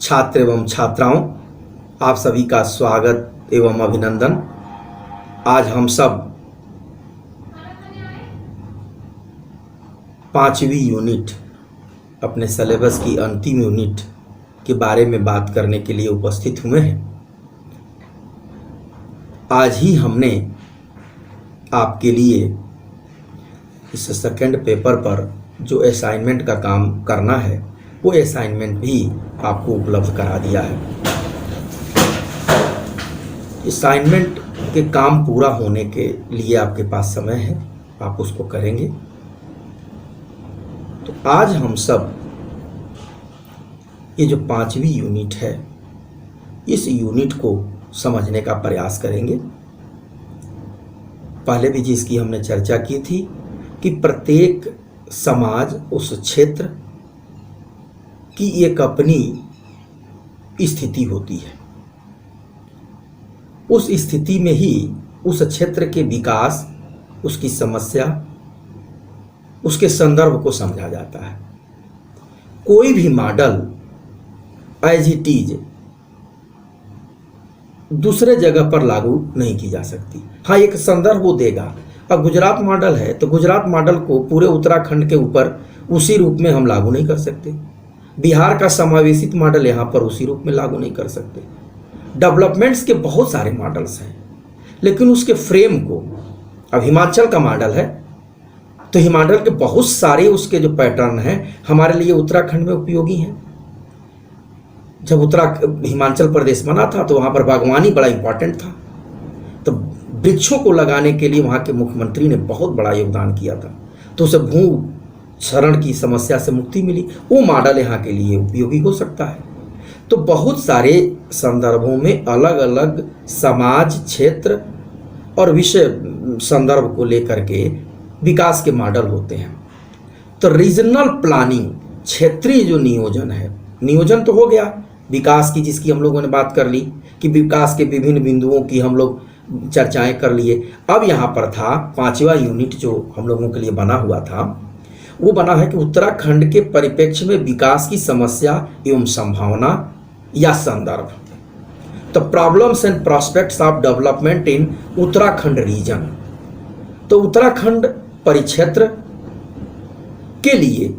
छात्र एवं छात्राओं, आप सभी का स्वागत एवं अभिनंदन। आज हम सब 5वीं यूनिट अपने सिलेबस की अंतिम यूनिट के बारे में बात करने के लिए उपस्थित हुए हैं। आज ही हमने आपके लिए इस सेकंड पेपर पर जो असाइनमेंट का काम करना है वो असाइनमेंट भी आपको उपलब्ध करा दिया है। असाइनमेंट के काम पूरा होने के लिए आपके पास समय है, आप उसको करेंगे। तो आज हम सब ये जो 5वीं यूनिट है, इस यूनिट को समझने का प्रयास करेंगे। पहले भी जिसकी हमने चर्चा की थी कि प्रत्येक समाज, उस क्षेत्र की एक अपनी स्थिति होती है। उस स्थिति में ही उस क्षेत्र के विकास, उसकी समस्या, उसके संदर्भ को समझा जाता है। कोई भी मॉडल एज इट इज दूसरे जगह पर लागू नहीं की जा सकती। हाँ, एक संदर्भ वो देगा। अब गुजरात मॉडल है तो गुजरात मॉडल को पूरे उत्तराखंड के ऊपर उसी रूप में हम लागू नहीं कर सकते। बिहार का समावेशित मॉडल यहाँ पर उसी रूप में लागू नहीं कर सकते। डेवलपमेंट्स के बहुत सारे मॉडल्स हैं, लेकिन उसके फ्रेम को, अब हिमाचल का मॉडल है तो हिमाचल के बहुत सारे उसके जो पैटर्न हैं हमारे लिए उत्तराखंड में उपयोगी हैं। जब हिमाचल प्रदेश बना था तो वहाँ पर बागवानी बड़ा इंपॉर्टेंट था, तो वृक्षों को लगाने के लिए वहाँ के मुख्यमंत्री ने बहुत बड़ा योगदान किया था, तो उसे भू क्षरण की समस्या से मुक्ति मिली। वो मॉडल यहाँ के लिए उपयोगी हो सकता है। तो बहुत सारे संदर्भों में अलग अलग समाज, क्षेत्र और विषय संदर्भ को लेकर के विकास के मॉडल होते हैं। तो रीजनल प्लानिंग, क्षेत्रीय जो नियोजन है, नियोजन तो हो गया विकास की, जिसकी हम लोगों ने बात कर ली कि विकास के विभिन्न बिंदुओं की हम लोग चर्चाएं कर लिए। अब यहाँ पर था 5वां यूनिट जो हम लोगों के लिए बना हुआ था, वो बना है कि उत्तराखंड के परिप्रेक्ष्य में विकास की समस्या एवं संभावना या संदर्भ। तो problems and prospects of development in Uttarakhand region. तो उत्तराखंड परिक्षेत्र के लिए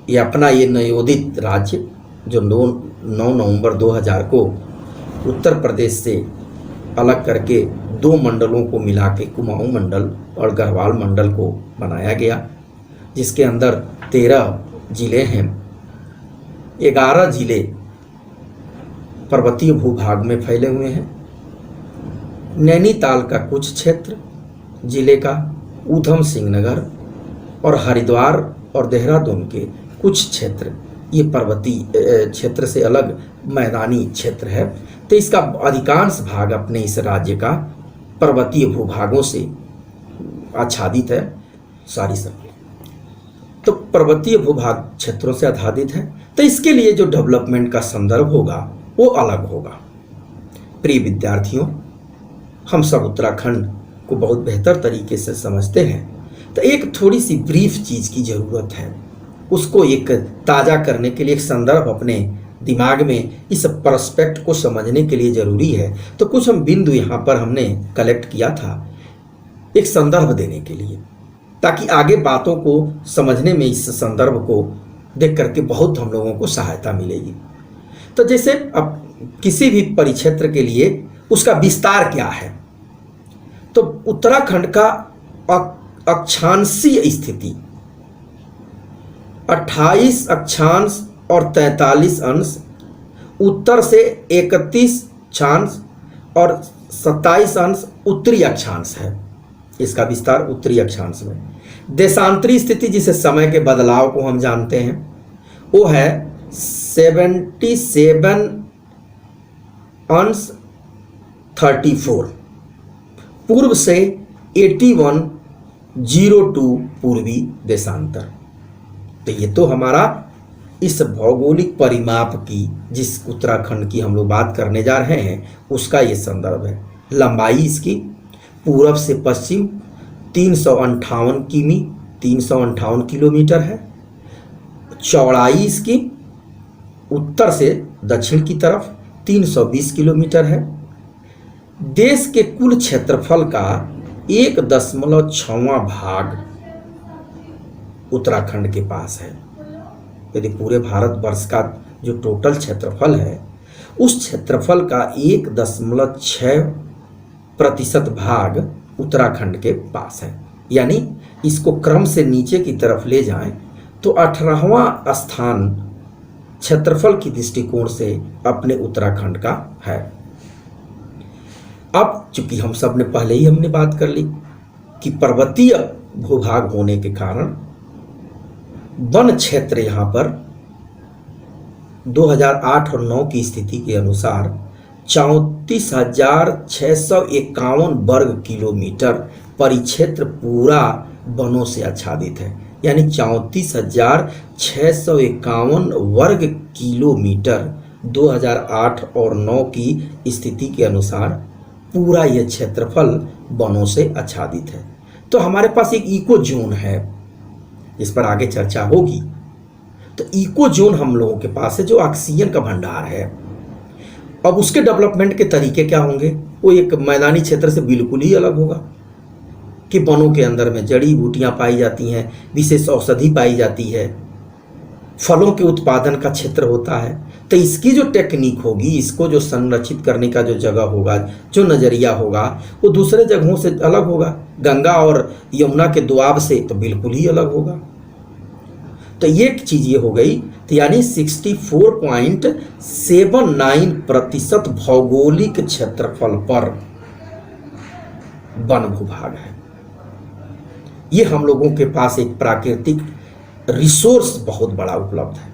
ये अपना ये नवोदित राज्य जो 9 नवंबर 2000 को उत्तर प्रदेश से अलग करके 2 मंडलों को मिला के कुमाऊं मंडल और गढ़वाल मंडल को बनाया गया, जिसके अंदर 13 जिले हैं। 11 जिले पर्वतीय भूभाग में फैले हुए हैं। नैनीताल का कुछ क्षेत्र जिले का, ऊधम सिंह नगर और हरिद्वार और देहरादून के कुछ क्षेत्र, ये पर्वतीय क्षेत्र से अलग मैदानी क्षेत्र है। तो इसका अधिकांश भाग अपने इस राज्य का पर्वतीय भूभागों से आच्छादित है। सब तो पर्वतीय भूभाग क्षेत्रों से आच्छादित है। तो इसके लिए जो डेवलपमेंट का संदर्भ होगा वो अलग होगा। प्रिय विद्यार्थियों, हम सब उत्तराखंड को बहुत बेहतर तरीके से समझते हैं, तो एक थोड़ी सी ब्रीफ चीज़ की ज़रूरत है। उसको एक ताज़ा करने के लिए एक संदर्भ अपने दिमाग में इस पर्सपेक्ट को समझने के लिए ज़रूरी है। तो कुछ हम बिंदु यहाँ पर हमने कलेक्ट किया था एक संदर्भ देने के लिए, ताकि आगे बातों को समझने में इस संदर्भ को देख करके बहुत हम लोगों को सहायता मिलेगी। तो जैसे अब किसी भी परिक्षेत्र के लिए उसका विस्तार क्या है, तो उत्तराखंड का अक्षांशीय स्थिति 28 अक्षांश और 43 अंश, उत्तर से 31 अक्षांश और 27 अंश उत्तरी अक्षांश है। इसका विस्तार उत्तरी अक्षांश में। देशांतरी स्थिति, जिसे समय के बदलाव को हम जानते हैं, वो है 77 अंश 34, पूर्व से 8102 पूर्वी देशांतर। तो ये तो हमारा इस भौगोलिक परिमाप की, जिस उत्तराखंड की हम लोग बात करने जा रहे हैं, उसका ये संदर्भ है। लंबाई इसकी पूरब से पश्चिम 358 किमी 358 किलोमीटर है। चौड़ाई इसकी उत्तर से दक्षिण की तरफ 320 किलोमीटर है। देश के कुल क्षेत्रफल का 1.6वां भाग उत्तराखंड के पास है। यदि पूरे भारतवर्ष का जो टोटल क्षेत्रफल है उस क्षेत्रफल का 1.6% भाग उत्तराखंड के पास है। यानी इसको क्रम से नीचे की तरफ ले जाएं तो 18वां स्थान क्षेत्रफल की दृष्टिकोण से अपने उत्तराखंड का है। अब चूंकि हम सब ने पहले ही हमने बात कर ली कि पर्वतीय भूभाग होने के कारण वन क्षेत्र यहाँ पर 2008 और 9 की स्थिति के अनुसार 34,651 वर्ग किलोमीटर परिक्षेत्र पूरा वनों से आच्छादित है। यानी 34,651 वर्ग किलोमीटर 2008 और 9 की स्थिति के अनुसार पूरा यह क्षेत्रफल वनों से आच्छादित है। तो हमारे पास एक इको जोन है, इस पर आगे चर्चा होगी। तो इको जोन हम लोगों के पास है जो ऑक्सीजन का भंडार है। अब उसके डेवलपमेंट के तरीके क्या होंगे? वो एक मैदानी क्षेत्र से बिल्कुल ही अलग होगा कि वनों के अंदर में जड़ी बूटियां पाई जाती हैं, विशेष औषधि पाई जाती है, फलों के उत्पादन का क्षेत्र होता है। तो इसकी जो टेक्निक होगी, इसको जो संरक्षित करने का जो जगह होगा, जो नज़रिया होगा, वो दूसरे जगहों से अलग होगा। गंगा और यमुना के दोआब से तो बिल्कुल ही अलग होगा। तो एक चीज़ ये हो गई। तो यानी 64.79% भौगोलिक क्षेत्रफल पर वन भूभाग है। ये हम लोगों के पास एक प्राकृतिक रिसोर्स बहुत बड़ा उपलब्ध है।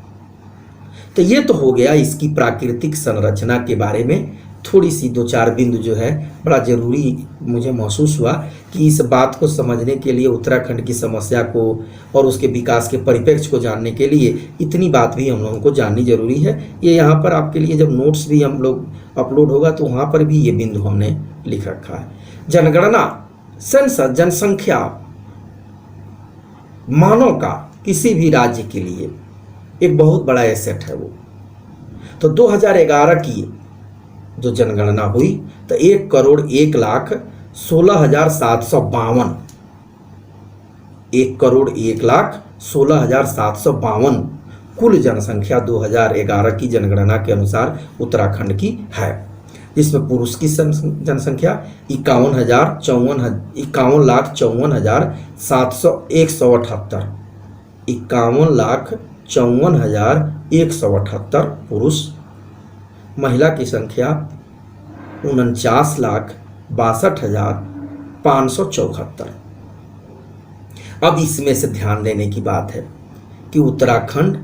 तो ये तो हो गया इसकी प्राकृतिक संरचना के बारे में थोड़ी सी 2-4 बिंदु जो है बड़ा ज़रूरी मुझे महसूस हुआ कि इस बात को समझने के लिए, उत्तराखंड की समस्या को और उसके विकास के परिप्रेक्ष्य को जानने के लिए इतनी बात भी हम लोगों को जाननी जरूरी है। ये यहाँ पर आपके लिए जब नोट्स भी हम लोग अपलोड होगा तो वहाँ पर भी ये बिंदु हमने लिख रखा है। जनगणना, सेंसस, जनसंख्या मानव का किसी भी राज्य के लिए एक बहुत बड़ा एसेट है वो। तो 2011 की जो जनगणना हुई तो 1,01,16,752 1,01,16,752 कुल जनसंख्या 2011 की जनगणना के अनुसार उत्तराखंड की है, जिसमें पुरुष की जनसंख्या 51,54,778 51,54,178 पुरुष, महिला की संख्या 49,62,574। अब इसमें से ध्यान देने की बात है कि उत्तराखंड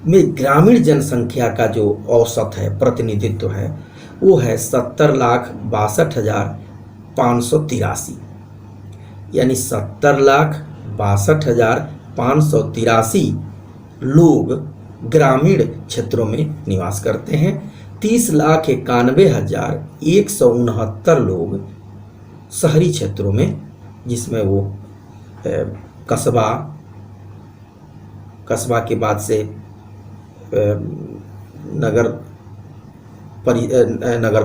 में ग्रामीण जनसंख्या का जो औसत है, प्रतिनिधित्व है, वो है 70,62,583। यानी 70,62,583 लोग ग्रामीण क्षेत्रों में निवास करते हैं। 30,91,169 लोग शहरी क्षेत्रों में, जिसमें वो कस्बा के बाद से नगर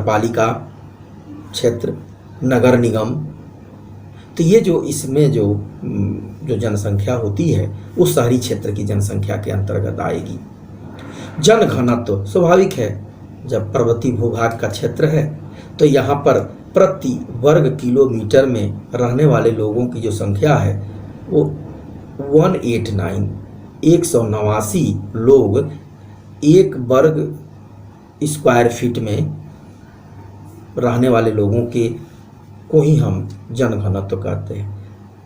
पालिका क्षेत्र, नगर निगम। तो ये जो इसमें जो जनसंख्या होती है वो शहरी क्षेत्र की जनसंख्या के अंतर्गत आएगी। जनघनत्व स्वाभाविक है, जब पर्वतीय भूभाग का क्षेत्र है तो यहाँ पर प्रति वर्ग किलोमीटर में रहने वाले लोगों की जो संख्या है वो 189 लोग एक वर्ग स्क्वायर फीट में रहने वाले लोगों के को ही हम जनघनत्व कहते हैं।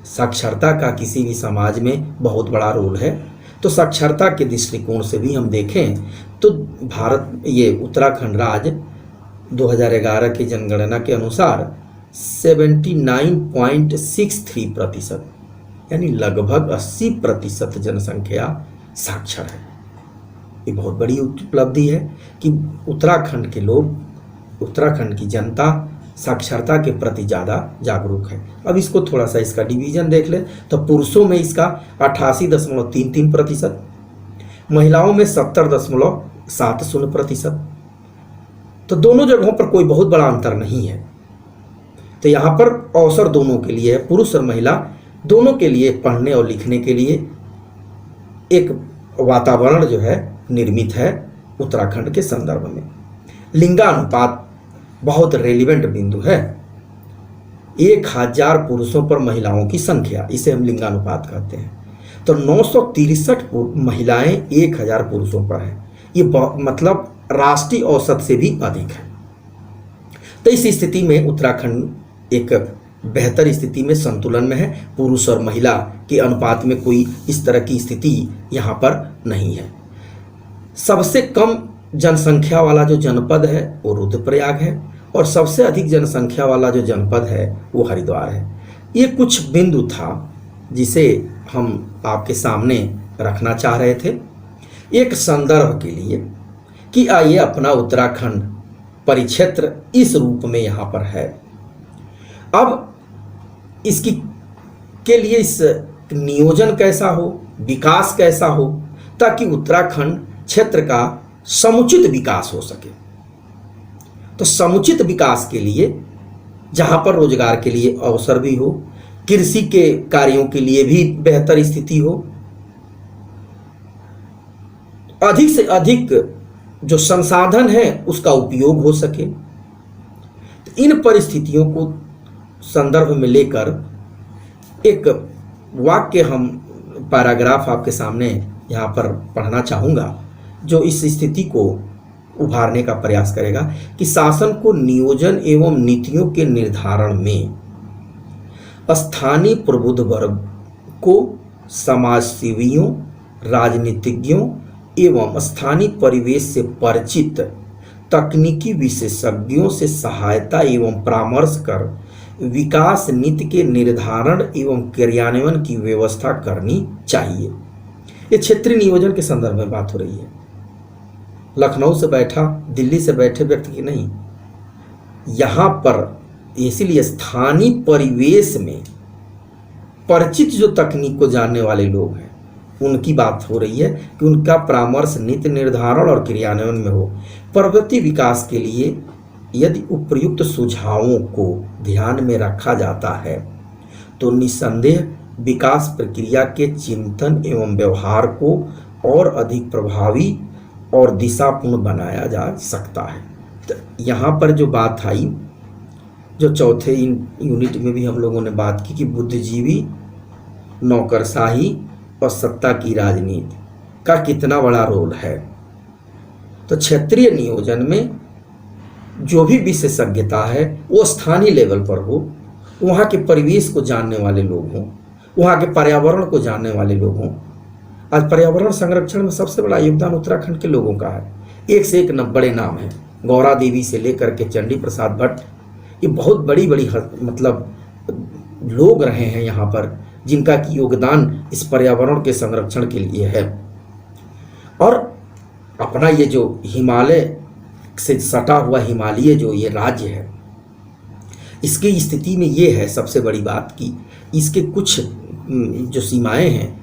साक्षरता का किसी भी समाज में बहुत बड़ा रोल है। तो साक्षरता के दृष्टिकोण से भी हम देखें तो उत्तराखंड राज्य 2011 की जनगणना के अनुसार 79.63% यानी लगभग 80% जनसंख्या साक्षर है। ये बहुत बड़ी उपलब्धि है कि उत्तराखंड के लोग, उत्तराखंड की जनता साक्षरता के प्रति ज़्यादा जागरूक है। अब इसको थोड़ा सा इसका डिवीजन देख लें तो पुरुषों में इसका 88.33%, महिलाओं में 70.1 7.0%। तो दोनों जगहों पर कोई बहुत बड़ा अंतर नहीं है। तो यहाँ पर अवसर दोनों के लिए है, पुरुष और महिला दोनों के लिए पढ़ने और लिखने के लिए एक वातावरण जो है निर्मित है उत्तराखंड के संदर्भ में। लिंगानुपात बहुत रेलिवेंट बिंदु है। 1000 पुरुषों पर महिलाओं की संख्या, इसे हम लिंगानुपात कहते हैं। तो 963 महिलाएं 1000 पुरुषों पर है। ये मतलब राष्ट्रीय औसत से भी अधिक है। तो इस स्थिति में उत्तराखंड एक बेहतर स्थिति में, संतुलन में है। पुरुष और महिला के अनुपात में कोई इस तरह की स्थिति यहाँ पर नहीं है। सबसे कम जनसंख्या वाला जो जनपद है वो रुद्रप्रयाग है, और सबसे अधिक जनसंख्या वाला जो जनपद है वो हरिद्वार है। ये कुछ बिंदु था जिसे हम आपके सामने रखना चाह रहे थे एक संदर्भ के लिए कि आइए अपना उत्तराखंड परिक्षेत्र इस रूप में यहाँ पर है। अब इसकी के लिए इस नियोजन कैसा हो, विकास कैसा हो, ताकि उत्तराखंड क्षेत्र का समुचित विकास हो सके। तो समुचित विकास के लिए जहाँ पर रोजगार के लिए अवसर भी हो, कृषि के कार्यों के लिए भी बेहतर स्थिति हो, अधिक से अधिक जो संसाधन है उसका उपयोग हो सके। तो इन परिस्थितियों को संदर्भ में लेकर एक वाक्य हम पैराग्राफ आपके सामने यहाँ पर पढ़ना चाहूँगा, जो इस स्थिति को उभारने का प्रयास करेगा कि शासन को नियोजन एवं नीतियों के निर्धारण में स्थानीय प्रबुद्ध वर्ग को समाजसेवियों, राजनीतिज्ञों एवं स्थानीय परिवेश से परिचित तकनीकी विशेषज्ञों से सहायता एवं परामर्श कर विकास नीति के निर्धारण एवं क्रियान्वयन की व्यवस्था करनी चाहिए। ये क्षेत्रीय नियोजन के संदर्भ में बात हो रही है। लखनऊ से बैठा, दिल्ली से बैठे व्यक्ति की नहीं, यहाँ पर इसीलिए स्थानीय परिवेश में परिचित जो तकनीक को जानने वाले लोग हैं उनकी बात हो रही है कि उनका परामर्श नीति निर्धारण और क्रियान्वयन में हो। पर्वतीय विकास के लिए यदि उपयुक्त सुझावों को ध्यान में रखा जाता है तो निस्संदेह विकास प्रक्रिया के चिंतन एवं व्यवहार को और अधिक प्रभावी और दिशापूर्ण बनाया जा सकता है। तो यहाँ पर जो बात आई, जो चौथे यूनिट में भी हम लोगों ने बात की कि बुद्धिजीवी, नौकरशाही और सत्ता की राजनीति का कितना बड़ा रोल है। तो क्षेत्रीय नियोजन में जो भी विशेषज्ञता है वो स्थानीय लेवल पर हो, वहाँ के परिवेश को जानने वाले लोग हों, वहाँ के पर्यावरण को जानने वाले लोग हों। आज पर्यावरण संरक्षण में सबसे बड़ा योगदान उत्तराखंड के लोगों का है। एक से एक बड़े नाम हैं, गौरा देवी से लेकर के चंडी प्रसाद भट्ट, ये बहुत बड़ी बड़ी मतलब लोग रहे हैं यहाँ पर जिनका की योगदान इस पर्यावरण के संरक्षण के लिए है। और अपना ये जो हिमालय से सटा हुआ हिमालय जो ये राज्य है, इसकी स्थिति में ये है सबसे बड़ी बात कि इसके कुछ जो सीमाएं हैं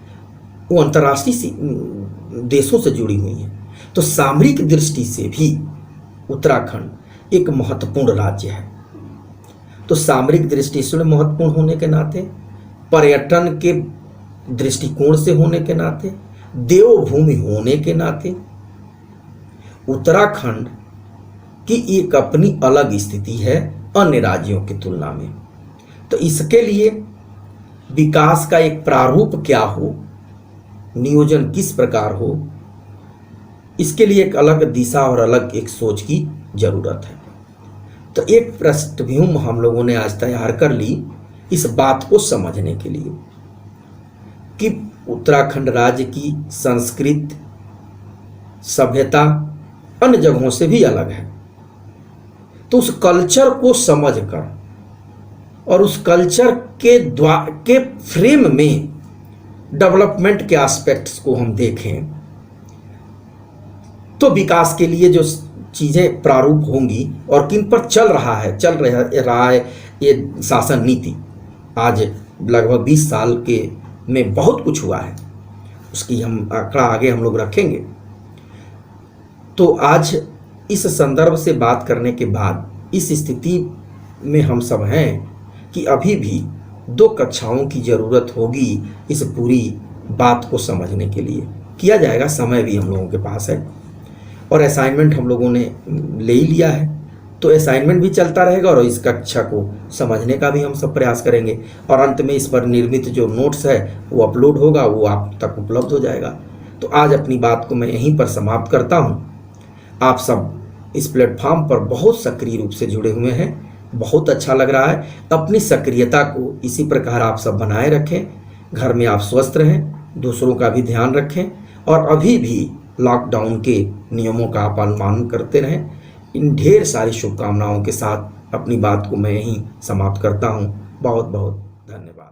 वो अंतर्राष्ट्रीय देशों से जुड़ी हुई हैं। तो सामरिक दृष्टि से भी उत्तराखंड एक महत्वपूर्ण राज्य है। तो सामरिक दृष्टि से महत्वपूर्ण होने के नाते, पर्यटन के दृष्टिकोण से होने के नाते, देवभूमि होने के नाते उत्तराखंड की एक अपनी अलग स्थिति है अन्य राज्यों की तुलना में। तो इसके लिए विकास का एक प्रारूप क्या हो, नियोजन किस प्रकार हो, इसके लिए एक अलग दिशा और अलग एक सोच की जरूरत है। तो एक पृष्ठभूमि हम लोगों ने आज तैयार कर ली इस बात को समझने के लिए कि उत्तराखंड राज्य की संस्कृति, सभ्यता अन्य जगहों से भी अलग है। तो उस कल्चर को समझकर और उस कल्चर के फ्रेम में डेवलपमेंट के एस्पेक्ट्स को हम देखें तो विकास के लिए जो चीज़ें प्रारूप होंगी और किन पर चल रहा है ये शासन नीति। आज लगभग 20 साल के में बहुत कुछ हुआ है, उसकी हम आंकड़ा आगे हम लोग रखेंगे। तो आज इस संदर्भ से बात करने के बाद इस स्थिति में हम सब हैं कि अभी भी 2 कक्षाओं की ज़रूरत होगी इस पूरी बात को समझने के लिए। किया जाएगा, समय भी हम लोगों के पास है और असाइनमेंट हम लोगों ने ले ही लिया है, तो असाइनमेंट भी चलता रहेगा और इस कक्षा को समझने का भी हम सब प्रयास करेंगे और अंत में इस पर निर्मित जो नोट्स है वो अपलोड होगा, वो आप तक उपलब्ध हो जाएगा। तो आज अपनी बात को मैं यहीं पर समाप्त करता हूँ। आप सब इस प्लेटफॉर्म पर बहुत सक्रिय रूप से जुड़े हुए हैं, बहुत अच्छा लग रहा है। अपनी सक्रियता को इसी प्रकार आप सब बनाए रखें, घर में आप स्वस्थ रहें, दूसरों का भी ध्यान रखें और अभी भी लॉकडाउन के नियमों का पालन करते रहें। इन ढेर सारी शुभकामनाओं के साथ अपनी बात को मैं यहीं समाप्त करता हूँ। बहुत बहुत धन्यवाद।